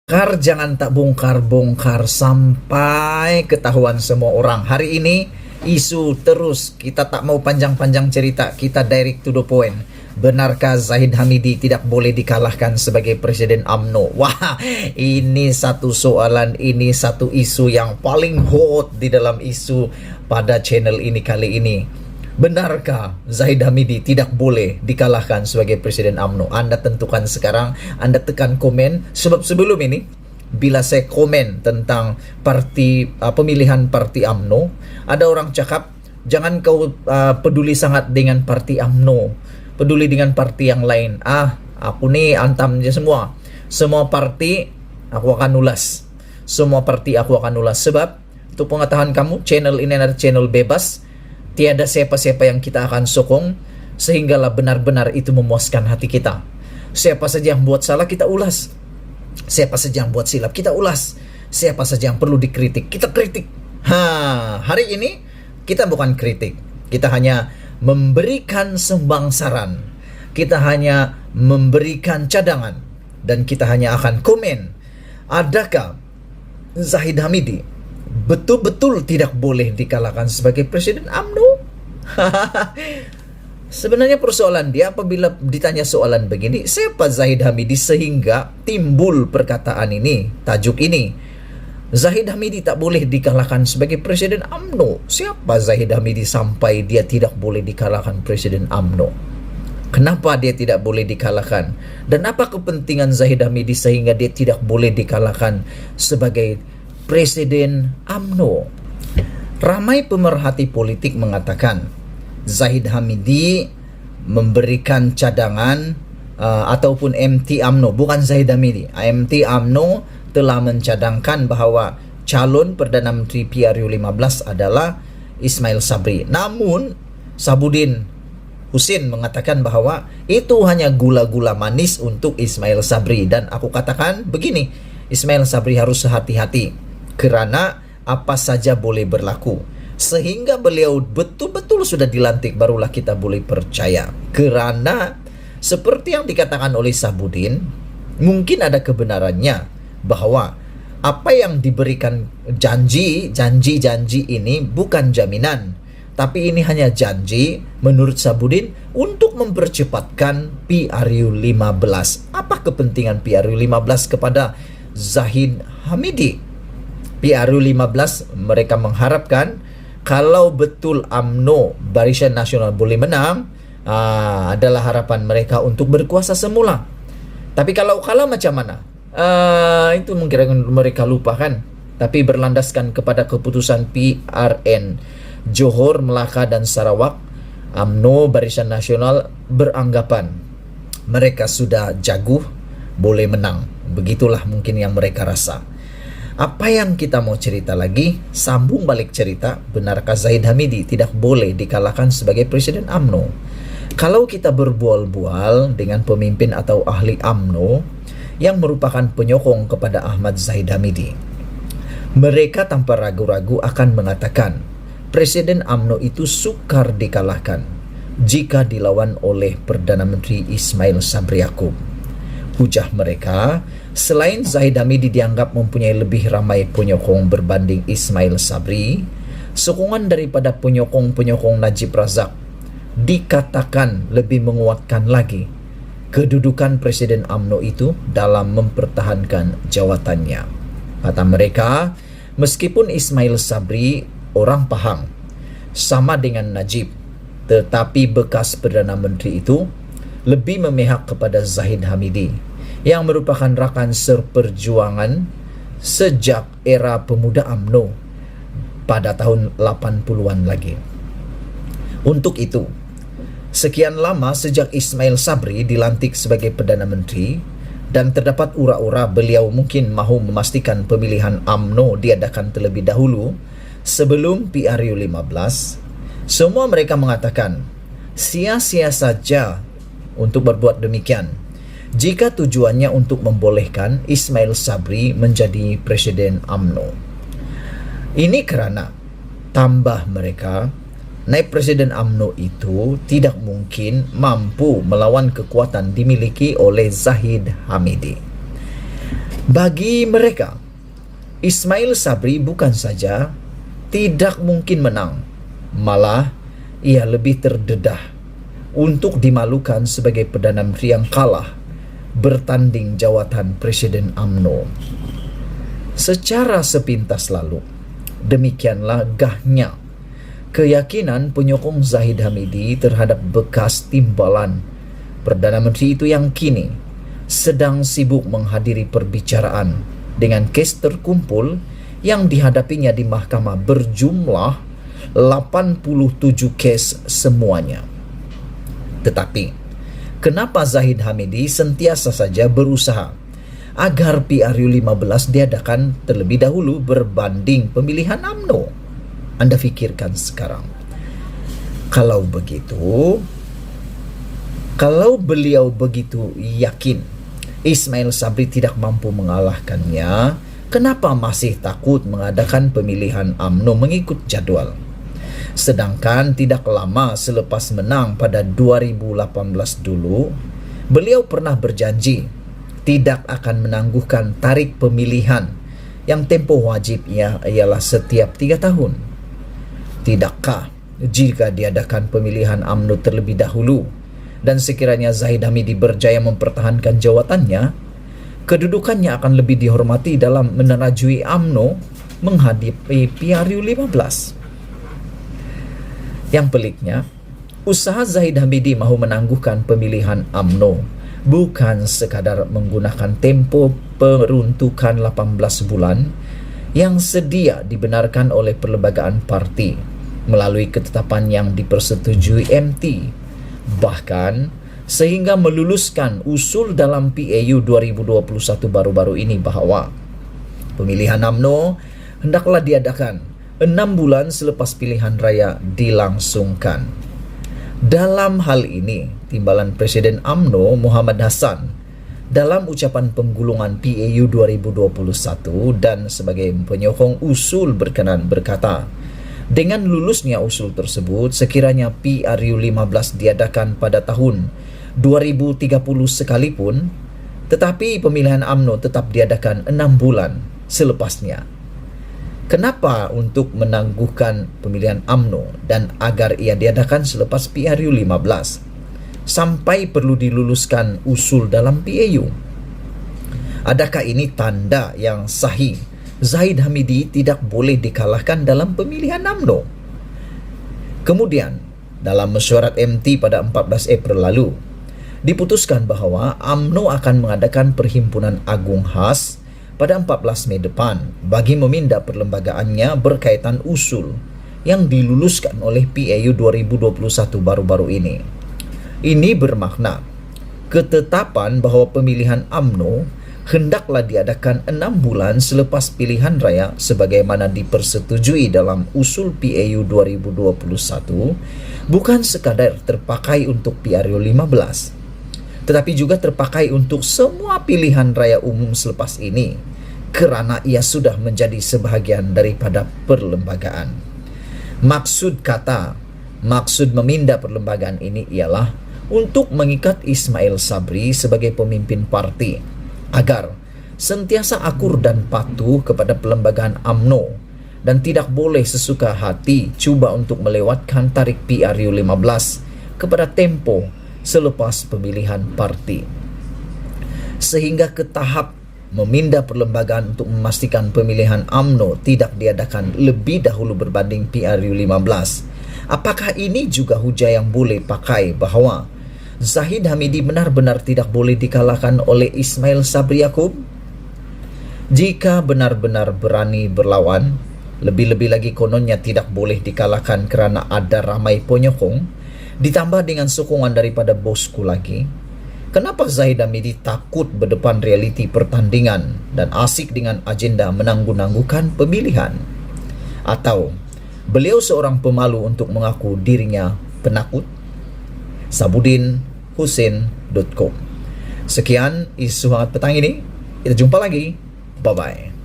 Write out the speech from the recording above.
Jangan tak bongkar-bongkar sampai ketahuan semua orang. Hari ini isu terus, kita tak mau panjang-panjang cerita, kita direct to the point. Benarkah Zahid Hamidi tidak boleh dikalahkan sebagai Presiden UMNO? Wah, ini satu soalan, ini satu isu yang paling hot di dalam isu pada channel ini kali ini. Benarkah Zahid Hamidi tidak boleh dikalahkan sebagai Presiden UMNO? Anda tentukan sekarang, Anda tekan komen. Sebab sebelum ini, bila saya komen tentang pemilihan parti UMNO, ada orang cakap, jangan kau peduli sangat dengan parti UMNO, peduli dengan parti yang lain. Aku nih antam je semua. Semua parti aku akan ulas. Semua parti aku akan ulas. Sebab, untuk pengetahuan kamu, channel ini adalah channel bebas. Tiada siapa-siapa yang kita akan sokong, sehinggalah benar-benar itu memuaskan hati kita. Siapa saja yang buat salah, kita ulas. Siapa saja yang buat silap, kita ulas. Siapa saja yang perlu dikritik, kita kritik. Hari ini kita bukan kritik, kita hanya memberikan sumbang saran, kita hanya memberikan cadangan, dan kita hanya akan komen. Adakah Zahid Hamidi betul-betul tidak boleh dikalahkan sebagai Presiden UMNO? Sebenarnya persoalan dia apabila ditanya soalan begini, siapa Zahid Hamidi sehingga timbul perkataan ini, tajuk ini. Zahid Hamidi tak boleh dikalahkan sebagai Presiden UMNO. Siapa Zahid Hamidi sampai dia tidak boleh dikalahkan Presiden UMNO? Kenapa dia tidak boleh dikalahkan? Dan apa kepentingan Zahid Hamidi sehingga dia tidak boleh dikalahkan sebagai Presiden UMNO? Ramai pemerhati politik mengatakan Zahid Hamidi memberikan cadangan ataupun MT UMNO, bukan Zahid Hamidi. MT UMNO telah mencadangkan bahawa calon Perdana Menteri PRU15 adalah Ismail Sabri. Namun Sabudin Husin mengatakan bahawa itu hanya gula-gula manis untuk Ismail Sabri. Dan aku katakan begini, Ismail Sabri harus hati-hati, kerana apa saja boleh berlaku. Sehingga beliau betul-betul sudah dilantik, barulah kita boleh percaya. Kerana seperti yang dikatakan oleh Sabudin, mungkin ada kebenarannya bahawa apa yang diberikan janji ini bukan jaminan, tapi ini hanya janji menurut Sabudin untuk mempercepatkan PRU15. Apa kepentingan PRU15 kepada Zahid Hamidi? PRU15 mereka mengharapkan kalau betul UMNO, Barisan Nasional, boleh menang, adalah harapan mereka untuk berkuasa semula. Tapi kalau kalah macam mana? Itu mungkin mereka lupakan. Tapi berlandaskan kepada keputusan PRN Johor, Melaka dan Sarawak, UMNO, Barisan Nasional beranggapan mereka sudah jago, boleh menang. Begitulah mungkin yang mereka rasa. Apa yang kita mau cerita lagi, sambung balik cerita, benarkah Zahid Hamidi tidak boleh dikalahkan sebagai Presiden UMNO? Kalau kita berbual-bual dengan pemimpin atau ahli UMNO yang merupakan penyokong kepada Ahmad Zahid Hamidi, mereka tanpa ragu-ragu akan mengatakan Presiden UMNO itu sukar dikalahkan jika dilawan oleh Perdana Menteri Ismail Sabri Yaakob. Hujah mereka, selain Zahid Hamidi dianggap mempunyai lebih ramai penyokong berbanding Ismail Sabri, sokongan daripada penyokong-penyokong Najib Razak dikatakan lebih menguatkan lagi kedudukan Presiden UMNO itu dalam mempertahankan jawatannya. Kata mereka, meskipun Ismail Sabri orang Pahang sama dengan Najib, tetapi bekas Perdana Menteri itu lebih memihak kepada Zahid Hamidi yang merupakan rakan seperjuangan sejak era pemuda UMNO pada tahun 80-an lagi. Untuk itu, sekian lama sejak Ismail Sabri dilantik sebagai Perdana Menteri dan terdapat ura-ura beliau mungkin mahu memastikan pemilihan UMNO diadakan terlebih dahulu sebelum PRU15, semua mereka mengatakan sia-sia saja untuk berbuat demikian jika tujuannya untuk membolehkan Ismail Sabri menjadi Presiden UMNO. Ini kerana tambah mereka, naib Presiden UMNO itu tidak mungkin mampu melawan kekuatan dimiliki oleh Zahid Hamidi. Bagi mereka, Ismail Sabri bukan saja tidak mungkin menang, malah ia lebih terdedah untuk dimalukan sebagai Perdana Menteri yang kalah bertanding jawatan Presiden UMNO. Secara sepintas lalu, demikianlah gahnya keyakinan penyokong Zahid Hamidi terhadap bekas timbalan Perdana Menteri itu yang kini sedang sibuk menghadiri perbicaraan dengan kes terkumpul yang dihadapinya di mahkamah berjumlah 87 kes semuanya. Tetapi, kenapa Zahid Hamidi sentiasa saja berusaha agar PRU 15 diadakan terlebih dahulu berbanding pemilihan UMNO? Anda fikirkan sekarang. Kalau beliau begitu yakin Ismail Sabri tidak mampu mengalahkannya, kenapa masih takut mengadakan pemilihan UMNO mengikut jadwal? Sedangkan tidak lama selepas menang pada 2018 dulu, beliau pernah berjanji tidak akan menangguhkan tarikh pemilihan yang tempo wajibnya ialah setiap 3 tahun. Tidakkah jika diadakan pemilihan UMNO terlebih dahulu dan sekiranya Zahid Hamidi berjaya mempertahankan jawatannya, kedudukannya akan lebih dihormati dalam menerajui UMNO menghadapi PRU 15. Yang peliknya, usaha Zahid Hamidi mahu menangguhkan pemilihan UMNO bukan sekadar menggunakan tempo peruntukan 18 bulan yang sedia dibenarkan oleh Perlembagaan Parti melalui ketetapan yang dipersetujui MT, bahkan sehingga meluluskan usul dalam PAU 2021 baru-baru ini bahwa pemilihan UMNO hendaklah diadakan 6 bulan selepas pilihan raya dilangsungkan. Dalam hal ini, Timbalan Presiden UMNO Muhammad Hassan dalam ucapan penggulungan PAU 2021 dan sebagai penyokong usul berkenan berkata, dengan lulusnya usul tersebut, sekiranya PRU 15 diadakan pada tahun 2030 sekalipun, tetapi pemilihan UMNO tetap diadakan 6 bulan selepasnya. Kenapa untuk menangguhkan pemilihan UMNO dan agar ia diadakan selepas PRU 15 sampai perlu diluluskan usul dalam PAU? Adakah ini tanda yang sahih Zahid Hamidi tidak boleh dikalahkan dalam pemilihan UMNO? Kemudian, dalam mesyuarat MT pada 14 April lalu, diputuskan bahawa UMNO akan mengadakan perhimpunan agung khas pada 14 Mei depan bagi meminda perlembagaannya berkaitan usul yang diluluskan oleh PAU 2021 baru-baru ini. Ini bermakna ketetapan bahawa pemilihan UMNO hendaklah diadakan 6 bulan selepas pilihan raya sebagaimana dipersetujui dalam usul PAU 2021 bukan sekadar terpakai untuk PRU 15, tetapi juga terpakai untuk semua pilihan raya umum selepas ini kerana ia sudah menjadi sebahagian daripada perlembagaan. Maksud meminda perlembagaan ini ialah untuk mengikat Ismail Sabri sebagai pemimpin parti agar sentiasa akur dan patuh kepada perlembagaan UMNO dan tidak boleh sesuka hati cuba untuk melewatkan tarikh PRU 15 kepada tempo selepas pemilihan parti, sehingga ke tahap meminda perlembagaan untuk memastikan pemilihan UMNO tidak diadakan lebih dahulu berbanding PRU 15. Apakah ini juga hujah yang boleh pakai bahawa Zahid Hamidi benar-benar tidak boleh dikalahkan oleh Ismail Sabri Yaakob? Jika benar-benar berani berlawan, lebih-lebih lagi kononnya tidak boleh dikalahkan kerana ada ramai penyokong, ditambah dengan sokongan daripada bosku lagi, kenapa Zahid Hamidi takut berdepan realiti pertandingan dan asik dengan agenda menangguh-nangguhkan pemilihan? Atau beliau seorang pemalu untuk mengaku dirinya penakut? sabudinhusin.com. Sekian isu hangat petang ini. Kita jumpa lagi. Bye-bye.